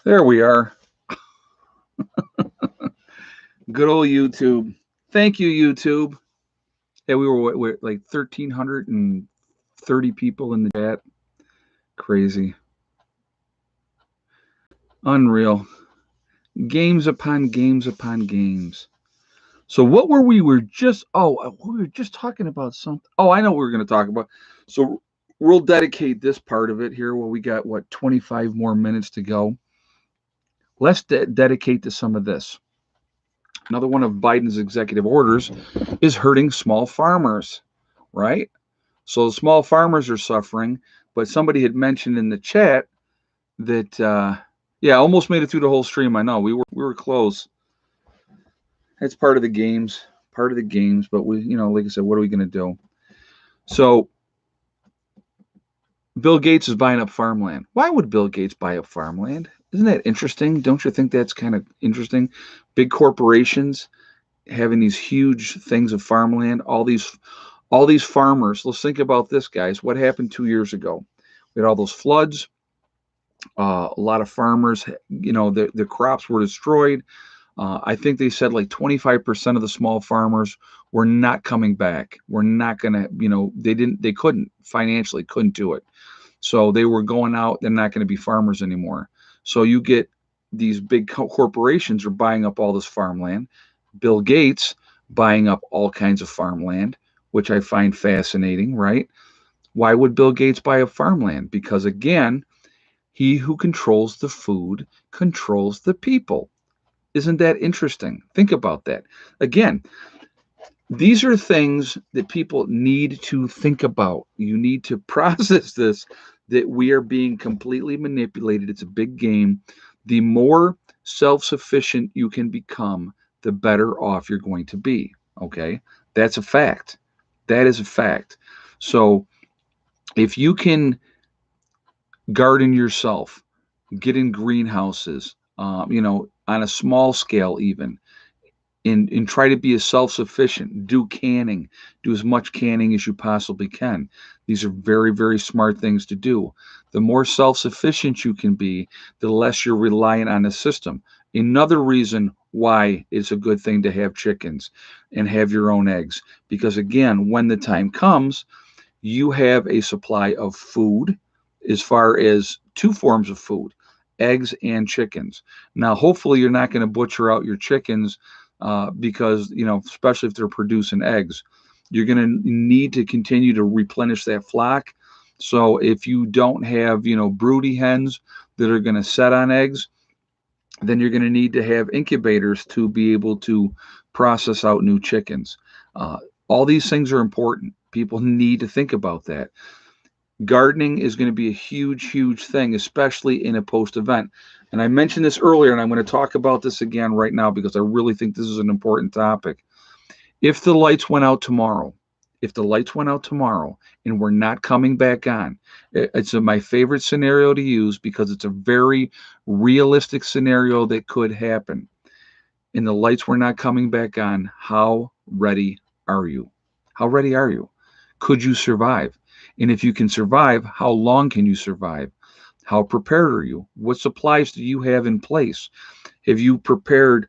There we are. Good old YouTube. Thank you, YouTube. Yeah, we're like 1,330 people in the chat. Crazy. Unreal. Games upon games upon games. So what were we just we were just talking about something. Oh, I know what we were going to talk about. So we'll dedicate this part of it here where we got 25 more minutes to go. Let's dedicate to some of this. Another one of Biden's executive orders is hurting small farmers, right? So small farmers are suffering, but somebody had mentioned in the chat that yeah, almost made it through the whole stream. I know we were close. It's part of the games, but we, like I said, what are we going to do? So Bill Gates is buying up farmland. Why would Bill Gates buy up farmland? Isn't that interesting? Don't you think that's kind of interesting? Big corporations having these huge things of farmland, all these farmers. Let's think about this, guys. What happened 2 years ago? We had all those floods. A lot of farmers, the crops were destroyed. I think they said like 25% of the small farmers were not coming back. We're not gonna, they couldn't do it. So they were going out. They're not going to be farmers anymore. So you get these big corporations are buying up all this farmland. Bill Gates buying up all kinds of farmland, which I find fascinating, right? Why would Bill Gates buy up farmland? Because again, he who controls the food controls the people. Isn't that interesting? Think about that. Again, these are things that people need to think about. You need to process this, that we are being completely manipulated. It's a big game. The more self-sufficient you can become, the better off you're going to be. Okay? That's a fact. That is a fact. So if you can garden yourself, get in greenhouses, on a small scale even, and try to be as self-sufficient. Do canning. Do as much canning as you possibly can. These are very, very smart things to do. The more self-sufficient you can be, the less you're reliant on the system. Another reason why it's a good thing to have chickens and have your own eggs, because again, when the time comes, you have a supply of food, as far as two forms of food, eggs and chickens. Now, hopefully, you're not going to butcher out your chickens because, especially if they're producing eggs, you're going to need to continue to replenish that flock. So if you don't have, broody hens that are going to set on eggs, then you're going to need to have incubators to be able to process out new chickens. All these things are important. People need to think about that. Gardening is going to be a huge, huge thing, especially in a post event. And I mentioned this earlier, and I'm going to talk about this again right now because I really think this is an important topic. If the lights went out tomorrow, and we're not coming back on, it's my favorite scenario to use because it's a very realistic scenario that could happen. And the lights were not coming back on, how ready are you? How ready are you? Could you survive? And if you can survive, how long can you survive? How prepared are you? What supplies do you have in place? Have you prepared?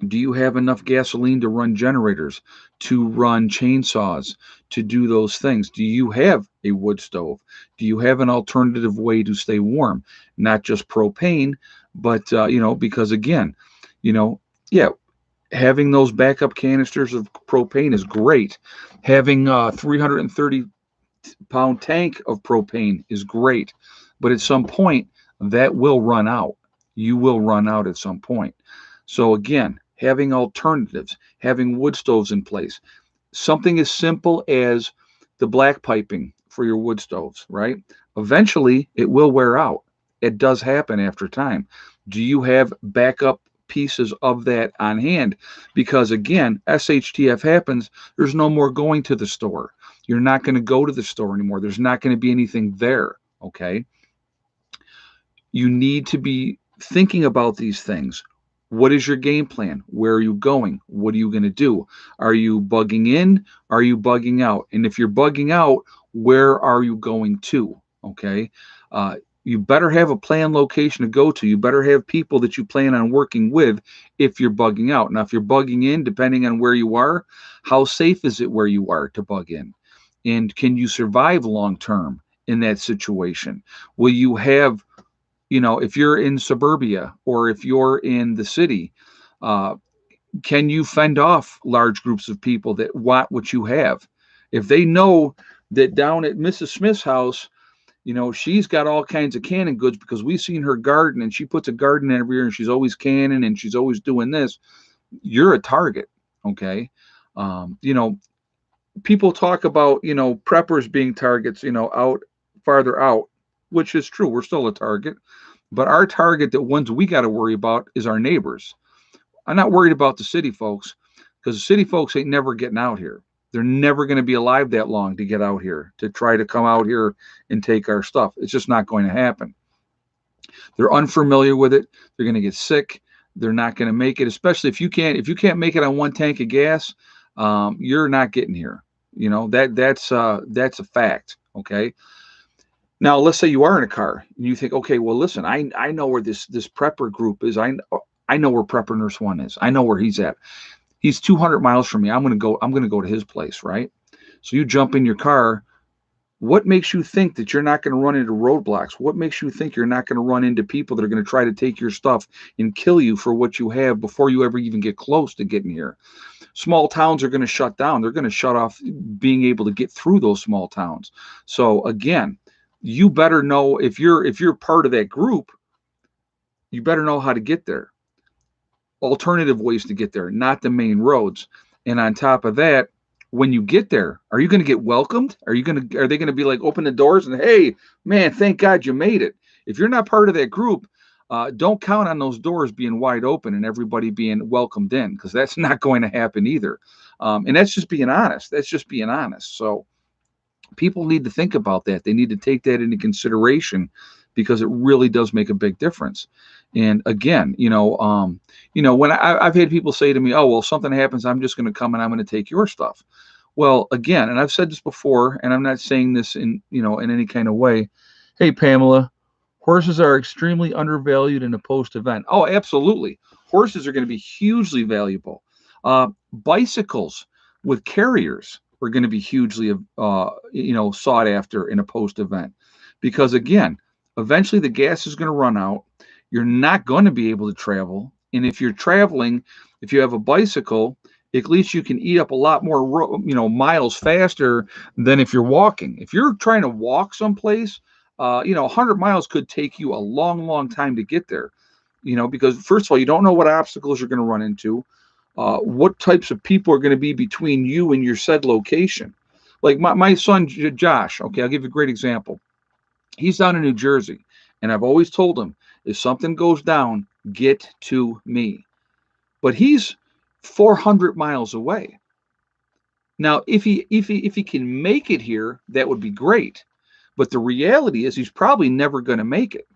Do you have enough gasoline to run generators, to run chainsaws, to do those things? Do you have a wood stove? Do you have an alternative way to stay warm? Not just propane, but, because again, yeah, having those backup canisters of propane is great. Having a 330-pound tank of propane is great. But at some point, that will run out. You will run out at some point. So again, having alternatives, having wood stoves in place, something as simple as the black piping for your wood stoves, right? Eventually, it will wear out. It does happen after time. Do you have backup pieces of that on hand? Because again, SHTF happens, there's no more going to the store. You're not going to go to the store anymore. There's not going to be anything there, okay? You need to be thinking about these things. What is your game plan? Where are you going? What are you going to do? Are you bugging in? Are you bugging out? And if you're bugging out, where are you going to? Okay. You better have a planned location to go to. You better have people that you plan on working with if you're bugging out. Now, if you're bugging in, depending on where you are, how safe is it where you are to bug in? And can you survive long term in that situation? Will you have, if you're in suburbia or if you're in the city, uh, can you fend off large groups of people that want what you have? If they know that down at Mrs. Smith's house, she's got all kinds of canning goods because we've seen her garden and she puts a garden every year and she's always canning and she's always doing this. You're a target. Okay. You know, people talk about, preppers being targets, out farther out, which is true. We're still a target, but our target, the ones we got to worry about, is our neighbors. I'm not worried about the city folks because the city folks ain't never getting out here. They're never going to be alive that long to get out here, to try to come out here and take our stuff. It's just not going to happen. They're unfamiliar with it. They're going to get sick. They're not going to make it, especially if you can't make it on one tank of gas. You're not getting here. That's a fact. Okay. Now, let's say you are in a car and you think, okay, well, listen, I know where this prepper group is. I know where Prepper Nurse One is. I know where he's at. He's 200 miles from me. I'm going to go to his place, right? So you jump in your car. What makes you think that you're not going to run into roadblocks? What makes you think you're not going to run into people that are going to try to take your stuff and kill you for what you have before you ever even get close to getting here? Small towns are going to shut down. They're going to shut off being able to get through those small towns. So again, you better know if you're part of that group, you better know how to get there. Alternative ways to get there, not the main roads. And on top of that, when you get there, are you going to get welcomed? Are they going to be like, open the doors and, hey, man, thank God you made it? If you're not part of that group, don't count on those doors being wide open and everybody being welcomed in, because that's not going to happen either. And that's just being honest. So people need to think about that. They need to take that into consideration because it really does make a big difference. And again, when I've had people say to me, oh, well, something happens, I'm just going to come and I'm going to take your stuff. Well, again, and I've said this before, and I'm not saying this in any kind of way. Hey, Pamela, horses are extremely undervalued in a post-event. Oh, absolutely. Horses are going to be hugely valuable. Bicycles with carriers are going to be hugely, sought after in a post-event, because again, eventually the gas is going to run out. You're not going to be able to travel. And if you're traveling, if you have a bicycle, at least you can eat up a lot more, miles faster than if you're walking. If you're trying to walk someplace, 100 miles could take you a long, long time to get there, because first of all, you don't know what obstacles you're going to run into, what types of people are going to be between you and your said location. Like my son, Josh, okay, I'll give you a great example. He's down in New Jersey, and I've always told him, if something goes down, get to me. But he's 400 miles away. Now, if he can make it here, that would be great. But the reality is he's probably never going to make it,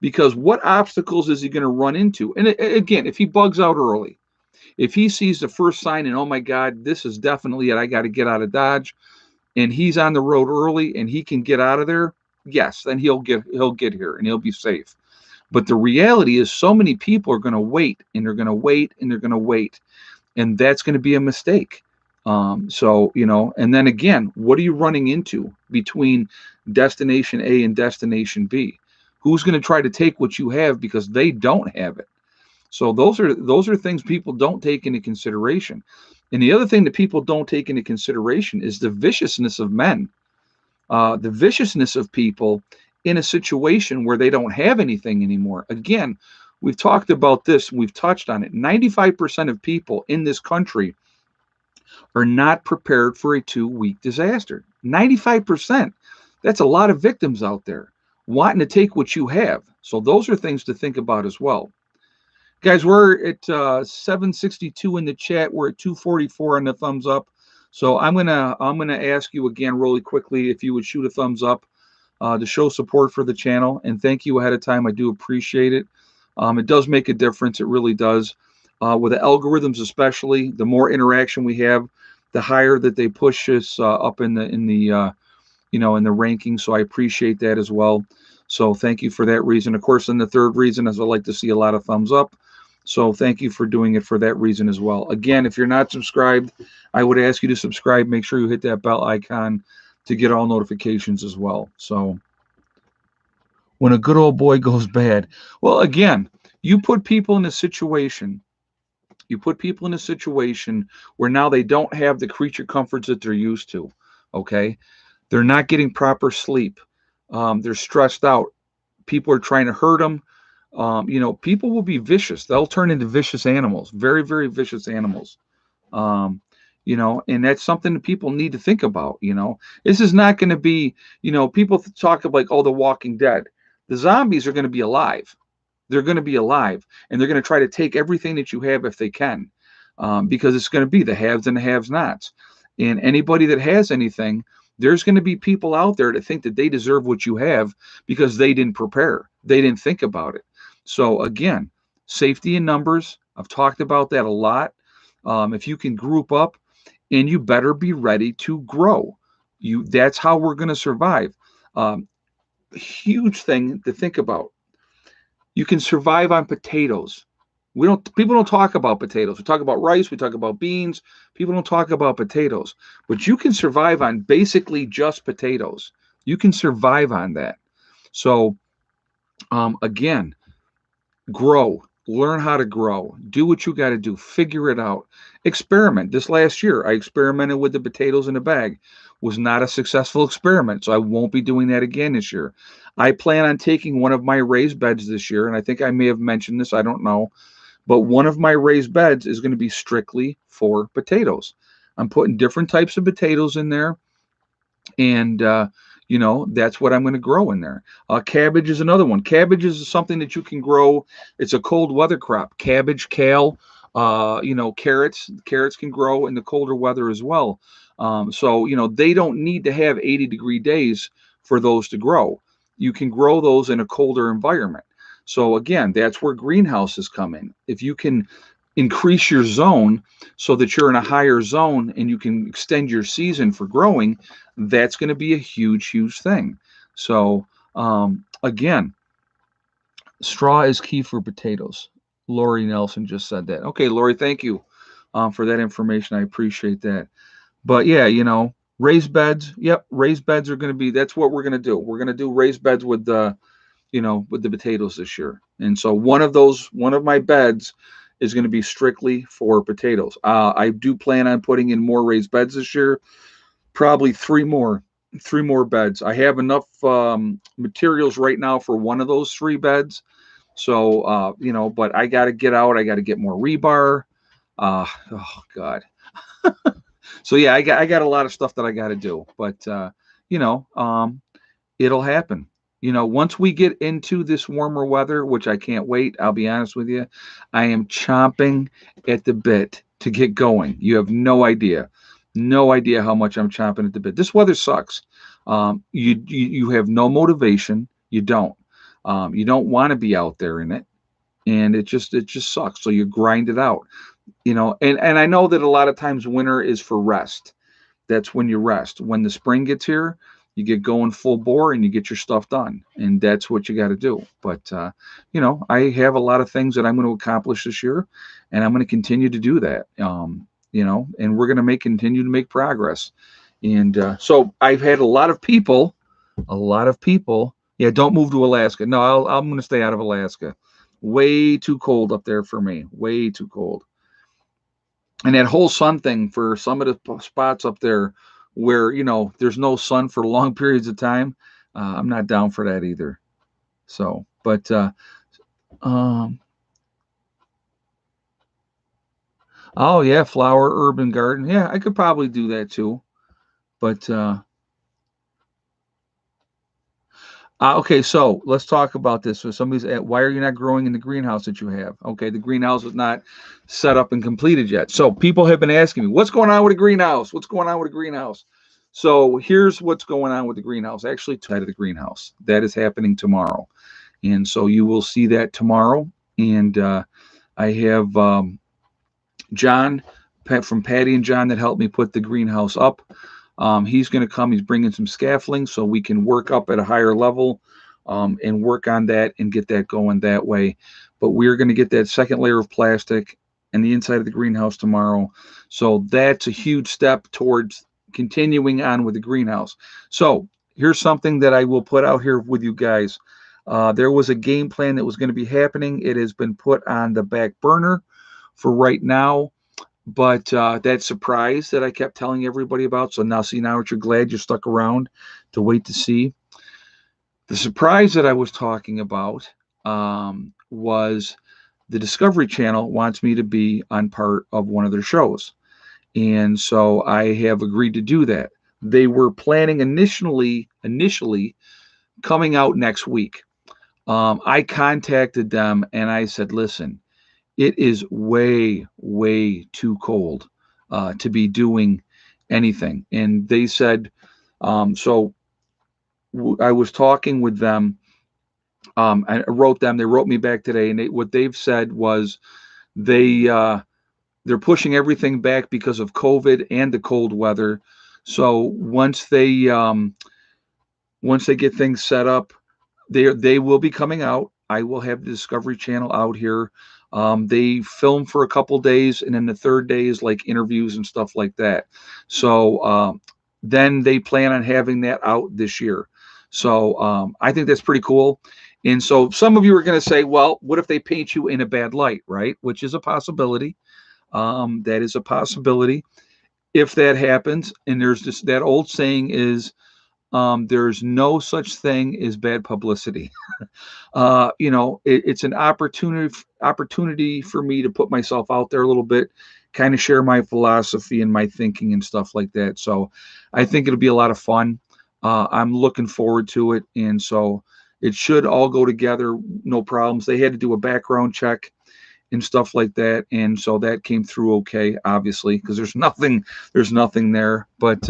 because what obstacles is he going to run into? And again, if he bugs out early, if he sees the first sign and, oh my God, this is definitely it, I got to get out of Dodge, and he's on the road early and he can get out of there, yes, then he'll get here and he'll be safe. But the reality is so many people are going to wait, and they're going to wait, and they're going to wait. And that's going to be a mistake. And then again, what are you running into between destination A and destination B? Who's going to try to take what you have because they don't have it? So those are things people don't take into consideration. And the other thing that people don't take into consideration is the viciousness of men, the viciousness of people in a situation where they don't have anything anymore. Again, we've talked about this, we've touched on it. 95% of people in this country are not prepared for a 2-week disaster. 95%. That's a lot of victims out there wanting to take what you have. So those are things to think about as well. Guys, we're at 762 in the chat. We're at 244 on the thumbs up. So I'm gonna ask you again really quickly if you would shoot a thumbs up to show support for the channel, and thank you ahead of time. I do appreciate it. It does make a difference. It really does. With the algorithms, especially, the more interaction we have, the higher that they push us up in the ranking. So I appreciate that as well. So thank you for that reason. Of course, and the third reason is I like to see a lot of thumbs up. So thank you for doing it for that reason as well. Again, if you're not subscribed, I would ask you to subscribe. Make sure you hit that bell icon to get all notifications as well. So when a good old boy goes bad, well, again, you put people in a situation. You put people in a situation where now they don't have the creature comforts that they're used to. Okay, they're not getting proper sleep. They're stressed out. People are trying to hurt them. People will be vicious. They'll turn into vicious animals, very, very vicious animals. Um, and that's something that people need to think about. This is not going to be, people talk of like, oh, The Walking Dead. The zombies are going to be alive. They're going to be alive, and they're going to try to take everything that you have if they can, because it's going to be the haves and the have-nots. And anybody that has anything, there's going to be people out there that think that they deserve what you have because they didn't prepare. They didn't think about it. So again, safety in numbers. I've talked about that a lot. If you can group up, and you better be ready to grow. That's how we're going to survive. Huge thing to think about. You can survive on potatoes. People don't talk about potatoes. We talk about rice, we talk about beans. People don't talk about potatoes. But you can survive on basically just potatoes. You can survive on that. So again, grow. Learn how to grow. Do what you got to do. Figure it out. Experiment. This last year, I experimented with the potatoes in a bag. Was not a successful experiment, so I won't be doing that again this year. I plan on taking one of my raised beds this year, and I think I may have mentioned this. I don't know. But one of my raised beds is going to be strictly for potatoes. I'm putting different types of potatoes in there, and that's what I'm going to grow in there. Cabbage is another one. Cabbage is something that you can grow. It's a cold weather crop. Cabbage, kale, carrots. Carrots can grow in the colder weather as well. So they don't need to have 80-degree days for those to grow. You can grow those in a colder environment. So again, that's where greenhouses come in. If you can increase your zone so that you're in a higher zone and you can extend your season for growing, that's going to be a huge, huge thing. So again, straw is key for potatoes. Lori Nelson just said that. Okay, Lori, thank you for that information. I appreciate that. But yeah, raised beds. Yep, raised beds are going to be. That's what we're going to do. We're going to do raised beds with the potatoes this year. And so one of my beds is going to be strictly for potatoes. I do plan on putting in more raised beds this year, probably three more beds. I have enough materials right now for one of those three beds. So, but I got to get out. I got to get more rebar. Oh God. So yeah, I got a lot of stuff that I got to do, but it'll happen. Once we get into this warmer weather, which I can't wait, I'll be honest with you, I am chomping at the bit to get going. You have no idea how much I'm chomping at the bit. This weather sucks. You have no motivation. You don't want to be out there in it, and it just sucks. So you grind it out, and I know that a lot of times winter is for rest. That's when you rest. When the spring gets here, you get going full bore and you get your stuff done, and that's what you got to do. But I have a lot of things that I'm going to accomplish this year, and I'm going to continue to do that. And we're going to continue to make progress. And so I've had a lot of people. Yeah, don't move to Alaska. No, I'm going to stay out of Alaska. Way too cold up there for me. Way too cold. And that whole sun thing for some of the spots up there where there's no sun for long periods of time, I'm not down for that either. So, but oh yeah, flower urban garden. Yeah, I could probably do that too. But okay, so let's talk about this. So somebody's at, why are you not growing in the greenhouse that you have? Okay, the greenhouse is not set up and completed yet. So people have been asking me, what's going on with a greenhouse? What's going on with a greenhouse? So here's what's going on with the greenhouse. Actually, side of the greenhouse. That is happening tomorrow. And so you will see that tomorrow. And I have John from Patty and John that helped me put the greenhouse up. He's going to come. He's bringing some scaffolding so we can work up at a higher level and work on that and get that going that way. But we're going to get that second layer of plastic and the inside of the greenhouse tomorrow. So that's a huge step towards continuing on with the greenhouse. So here's something that I will put out here with you guys. There was a game plan that was going to be happening. It has been put on the back burner for right now. But that surprise that I kept telling everybody about. So now, see, now you're glad you stuck around to wait to see. The surprise that I was talking about was the Discovery Channel wants me to be on part of one of their shows. And so I have agreed to do that. They were planning initially coming out next week. I contacted them and I said, listen, it is way, way too cold to be doing anything. And they said, I was talking with them. I wrote them. They wrote me back today, and what they've said was they're pushing everything back because of COVID and the cold weather. So once they get things set up, they will be coming out. I will have the Discovery Channel out here. They film for a couple days, and then the third day is like interviews and stuff like that. So then they plan on having that out this year. So I think that's pretty cool. And so some of you are going to say, well, what if they paint you in a bad light, right? Which is a possibility. That is a possibility. If that happens, and there's this, that old saying is, there's no such thing as bad publicity. It's an opportunity for me to put myself out there a little bit, kind of share my philosophy and my thinking and stuff like that. So I think it'll be a lot of fun. I'm looking forward to it. And so it should all go together. No problems. They had to do a background check and stuff like that. And so that came through okay, obviously, because there's nothing there. But,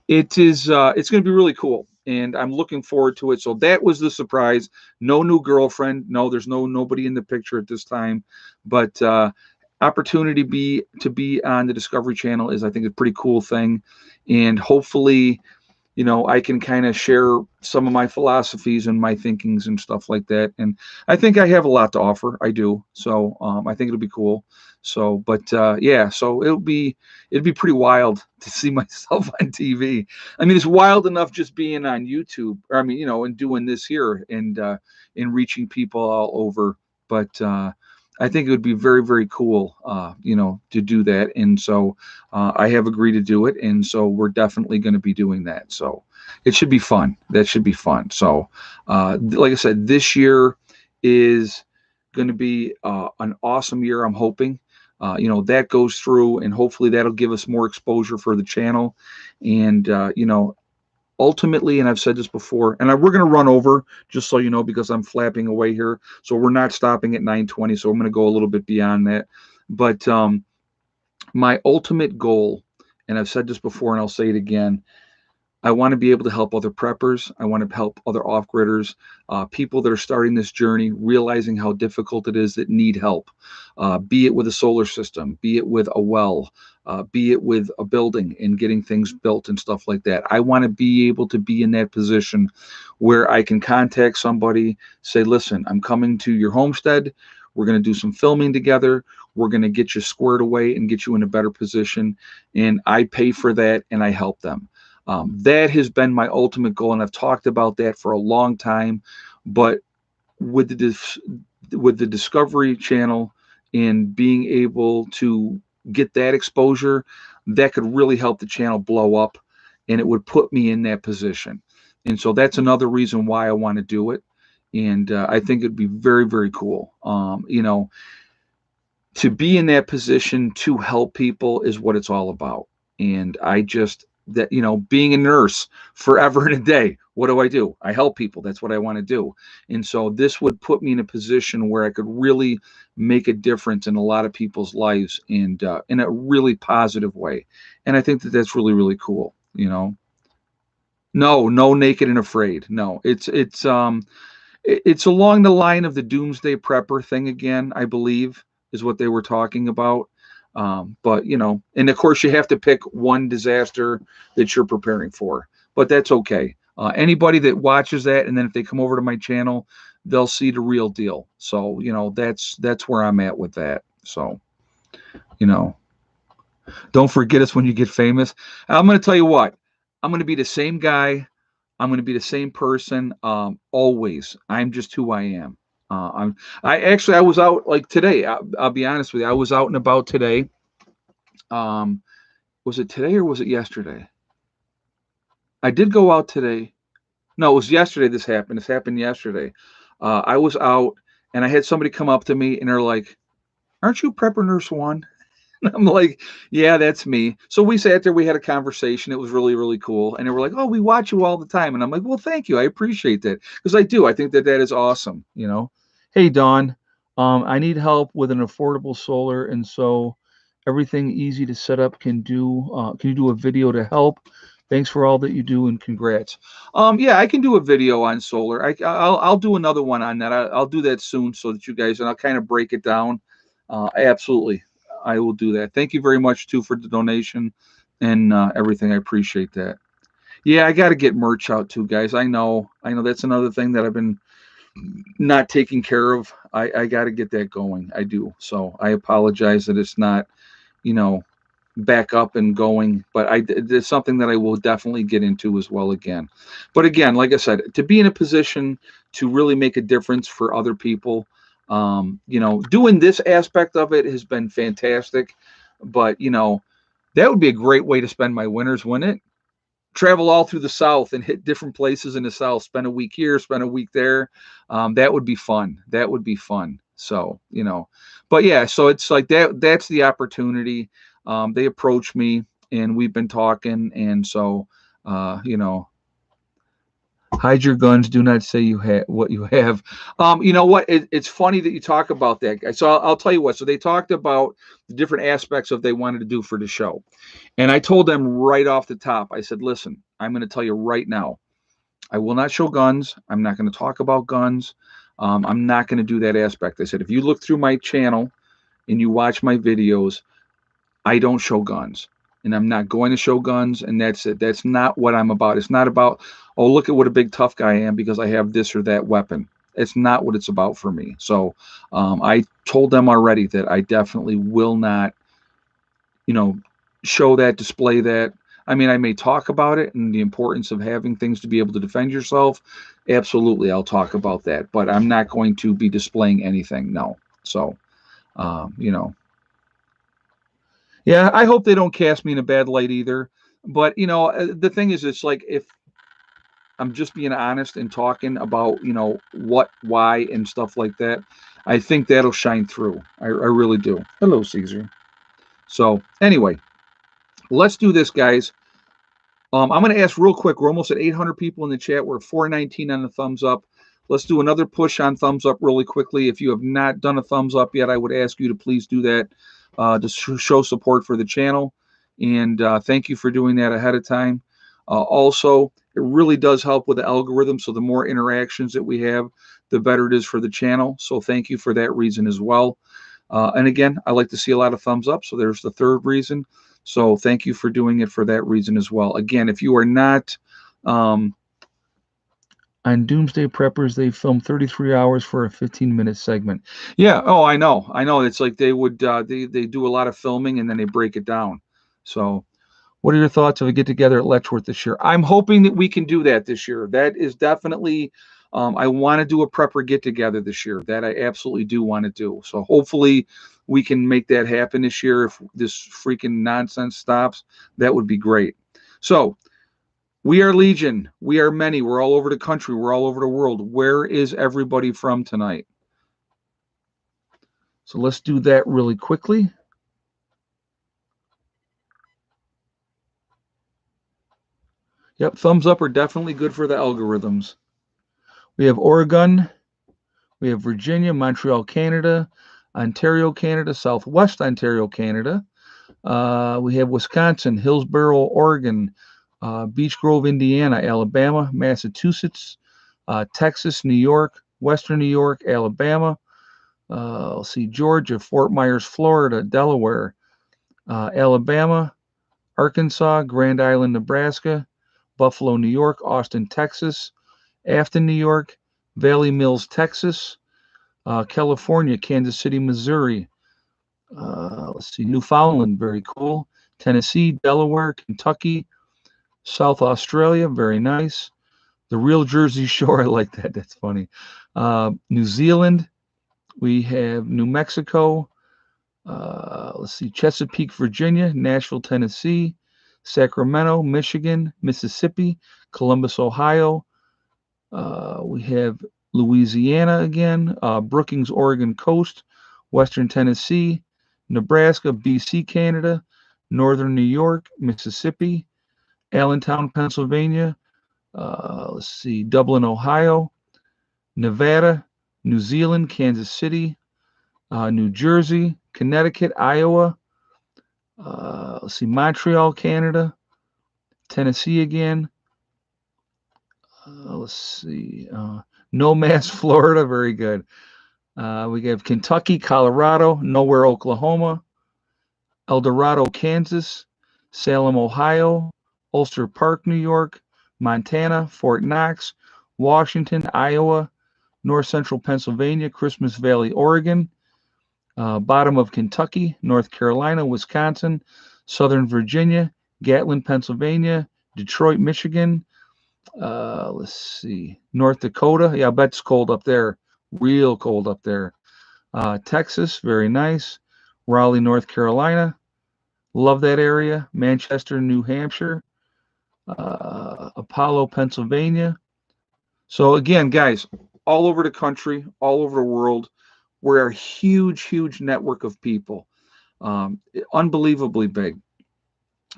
it is, it's going to be really cool. And I'm looking forward to it. So that was the surprise. No new girlfriend. No, there's nobody in the picture at this time. But opportunity to be on the Discovery Channel is, I think, a pretty cool thing. And hopefully, I can kind of share some of my philosophies and my thinkings and stuff like that. And I think I have a lot to offer. I do. So I think it'll be cool. So, but yeah, so it'd be pretty wild to see myself on TV. I mean, it's wild enough just being on YouTube, or, I mean, and doing this here and reaching people all over. But I think it would be very, very cool, to do that. And so I have agreed to do it. And so we're definitely going to be doing that. So it should be fun. That should be fun. So like I said, this year is going to be an awesome year. I'm hoping, that goes through, and hopefully that'll give us more exposure for the channel. And, ultimately, and I've said this before, and we're going to run over, just so you know, because I'm flapping away here. So we're not stopping at 9:20. So I'm going to go a little bit beyond that. But my ultimate goal, and I've said this before and I'll say it again, I want to be able to help other preppers. I want to help other off-gridders, people that are starting this journey, realizing how difficult it is, that need help, be it with a solar system, be it with a well, be it with a building and getting things built and stuff like that. I want to be able to be in that position where I can contact somebody, say, listen, I'm coming to your homestead. We're going to do some filming together. We're going to get you squared away and get you in a better position. And I pay for that and I help them. That has been my ultimate goal, and I've talked about that for a long time. But with the Discovery Channel and being able to get that exposure, that could really help the channel blow up, and it would put me in that position. And so that's another reason why I want to do it. And I think it'd be very, very cool. To be in that position to help people is what it's all about. And being a nurse forever and a day, what do? I help people. That's what I want to do. And so this would put me in a position where I could really make a difference in a lot of people's lives, and in a really positive way. And I think that that's really, really cool. No, Naked and Afraid. No, it's along the line of the Doomsday Prepper thing again, I believe, is what they were talking about. But, and of course you have to pick one disaster that you're preparing for, but that's okay. Anybody that watches that, and then if they come over to my channel, they'll see the real deal. So, that's where I'm at with that. So, you know, don't forget us when you get famous. I'm going to tell you what, I'm going to be the same guy. I'm going to be the same person, always. I'm just who I am. I was out like today. I'll be honest with you. I was out and about today. Um, was it today or was it yesterday? I did go out today. No, it was yesterday. This happened. This happened yesterday. I was out and I had somebody come up to me and they're like, "Aren't you Prepper Nurse One?" I'm like, "Yeah, that's me." So we sat there, we had a conversation. It was really, really cool. And they were like, "Oh, we watch you all the time." And I'm like, "Well, thank you. I appreciate that." Because I do. I think that that is awesome. Hey, Dawn, I need help with an affordable solar. And so everything easy to set up can you do a video to help? Thanks for all that you do and congrats. Yeah, I can do a video on solar. I'll do another one on that. I'll do that soon so that you guys, and I'll kind of break it down. Absolutely. I will do that. Thank you very much too for the donation and everything. I appreciate that. Yeah, I got to get merch out too, guys. I know that's another thing that I've been not taking care of. I got to get that going. I do. So I apologize that it's not, you know, back up and going, but it's something that I will definitely get into as well again. But again, like I said, to be in a position to really make a difference for other people, doing this aspect of it has been fantastic. But that would be a great way to spend my winters, wouldn't it? Travel all through the South and hit different places in the South. Spend a week here, spend a week there. That would be fun. That would be fun. So. But yeah, so it's like that. That's the opportunity. They approached me and we've been talking, and so hide your guns. Do not say you have what you have. You know what? It's funny that you talk about that, guy. So I'll tell you what. So they talked about the different aspects of they wanted to do for the show. And I told them right off the top, I said, listen, I'm going to tell you right now, I will not show guns. I'm not going to talk about guns. I'm not going to do that aspect. I said, if you look through my channel and you watch my videos, I don't show guns. And I'm not going to show guns. And that's it. That's not what I'm about. It's not about, oh, look at what a big tough guy I am because I have this or that weapon. It's not what it's about for me. So I told them already that I definitely will not, you know, show that, display that. I mean, I may talk about it and the importance of having things to be able to defend yourself. Absolutely, I'll talk about that, but I'm not going to be displaying anything. No. So, um, you know, yeah, I hope they don't cast me in a bad light either. But the thing is, it's like if I'm just being honest and talking about, what, why, and stuff like that, I think that'll shine through. I really do. Hello, Caesar. So, anyway, let's do this, guys. I'm going to ask real quick. We're almost at 800 people in the chat. We're at 419 on the thumbs up. Let's do another push on thumbs up really quickly. If you have not done a thumbs up yet, I would ask you to please do that to show support for the channel. And thank you for doing that ahead of time. Also, it really does help with the algorithm. So the more interactions that we have, the better it is for the channel. So thank you for that reason as well. And again, I like to see a lot of thumbs up. So there's the third reason. So thank you for doing it for that reason as well. Again, if you are not on Doomsday Preppers, they filmed 33 hours for a 15-minute segment. Yeah. Oh, I know. It's like they would they do a lot of filming and then they break it down. So what are your thoughts of a get together at Letchworth this year? I'm hoping that we can do that this year. That is definitely I want to do a prepper get together this year. That I absolutely do want to do. So hopefully we can make that happen this year. If this freaking nonsense stops, that would be great. So we are Legion. We are many. We're all over the country. We're all over the world. Where is everybody from tonight? So let's do that really quickly. Yep, thumbs up are definitely good for the algorithms. We have Oregon. We have Virginia, Montreal, Canada, Ontario, Canada, Southwest Ontario, Canada. We have Wisconsin, Hillsboro, Oregon, Beech Grove, Indiana, Alabama, Massachusetts, Texas, New York, Western New York, Alabama. Let's see, Georgia, Fort Myers, Florida, Delaware, Alabama, Arkansas, Grand Island, Nebraska, Buffalo, New York, Austin, Texas, Afton, New York, Valley Mills, Texas, California, Kansas City, Missouri. Let's see, Newfoundland, very cool. Tennessee, Delaware, Kentucky, South Australia, very nice. The real Jersey Shore, I like that. That's funny. New Zealand, we have New Mexico. Let's see, Chesapeake, Virginia, Nashville, Tennessee, Sacramento, Michigan, Mississippi, Columbus, Ohio. We have Louisiana again, Brookings, Oregon coast, Western Tennessee, Nebraska, BC, Canada, Northern New York, Mississippi, Allentown, Pennsylvania. Let's see, Dublin, Ohio, Nevada, New Zealand, Kansas City, New Jersey, Connecticut, Iowa. Let's see, Montreal, Canada, Tennessee again. Let's see, Nomass, Florida, very good. We have Kentucky, Colorado, Nowhere, Oklahoma, El Dorado, Kansas, Salem, Ohio, Ulster Park, New York, Montana, Fort Knox, Washington, Iowa, North Central Pennsylvania, Christmas Valley, Oregon, bottom of Kentucky, North Carolina, Wisconsin, Southern Virginia, Gatlin, Pennsylvania, Detroit, Michigan. Let's see, North Dakota. Yeah, I bet it's cold up there. Real cold up there. Texas, very nice. Raleigh, North Carolina. Love that area. Manchester, New Hampshire. Apollo, Pennsylvania. So again, guys, all over the country, all over the world, we're a huge, huge network of people. Unbelievably big.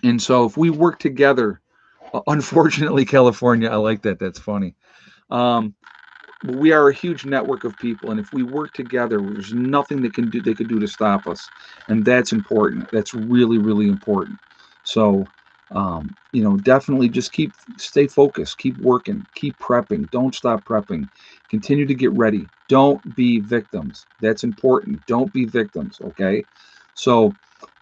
And so if we work together, unfortunately, California, I like that. That's funny. We are a huge network of people, and if we work together, there's nothing they could do to stop us, and that's important. That's really, really important. So, definitely just stay focused, keep working, keep prepping. Don't stop prepping. Continue to get ready. Don't be victims. That's important. Don't be victims. Okay. So,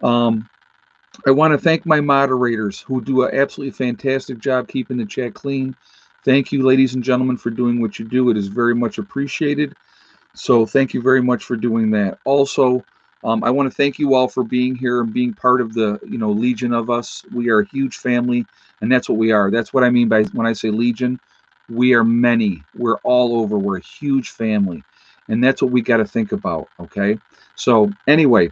I want to thank my moderators who do an absolutely fantastic job keeping the chat clean. Thank you, ladies and gentlemen, for doing what you do. It is very much appreciated. So thank you very much for doing that. Also, I want to thank you all for being here and being part of the legion of us. We are a huge family, and that's what we are. That's what I mean by when I say legion. We are many. We're all over. We're a huge family, and that's what we got to think about. Okay. So anyway,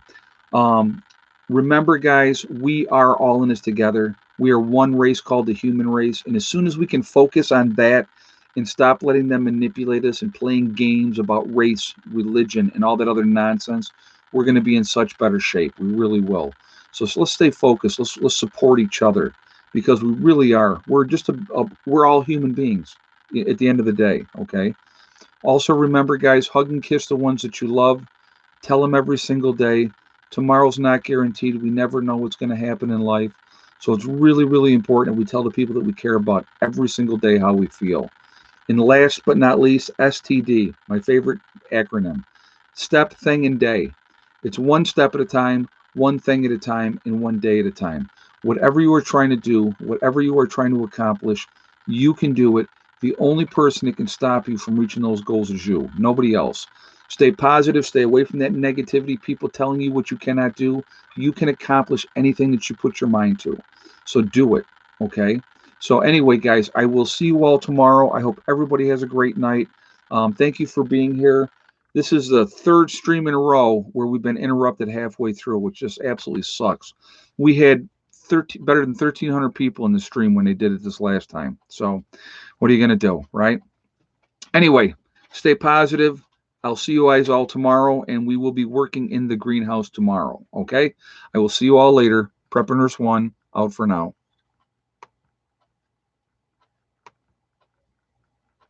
remember, guys, we are all in this together. We are one race called the human race. And as soon as we can focus on that and stop letting them manipulate us and playing games about race, religion, and all that other nonsense, we're going to be in such better shape. We really will. So let's stay focused. Let's support each other, because we really are. We're just we're all human beings at the end of the day. Okay. Also, remember, guys, hug and kiss the ones that you love. Tell them every single day. Tomorrow's not guaranteed. We never know what's going to happen in life. So it's really, really important that we tell the people that we care about every single day how we feel. And last but not least, STD, my favorite acronym. Step, thing, and day. It's one step at a time, one thing at a time, and one day at a time. Whatever you are trying to do, whatever you are trying to accomplish, you can do it. The only person that can stop you from reaching those goals is you, nobody else. Stay positive. Stay away from that negativity, people telling you what you cannot do. You can accomplish anything that you put your mind to. So do it, okay? So anyway, guys, I will see you all tomorrow. I hope everybody has a great night. Thank you for being here. This is the third stream in a row where we've been interrupted halfway through, which just absolutely sucks. We had better than 1,300 people in the stream when they did it this last time. So what are you going to do, right? Anyway, stay positive. I'll see you guys all tomorrow, and we will be working in the greenhouse tomorrow, okay? I will see you all later. Prepper Nurse 1, out for now.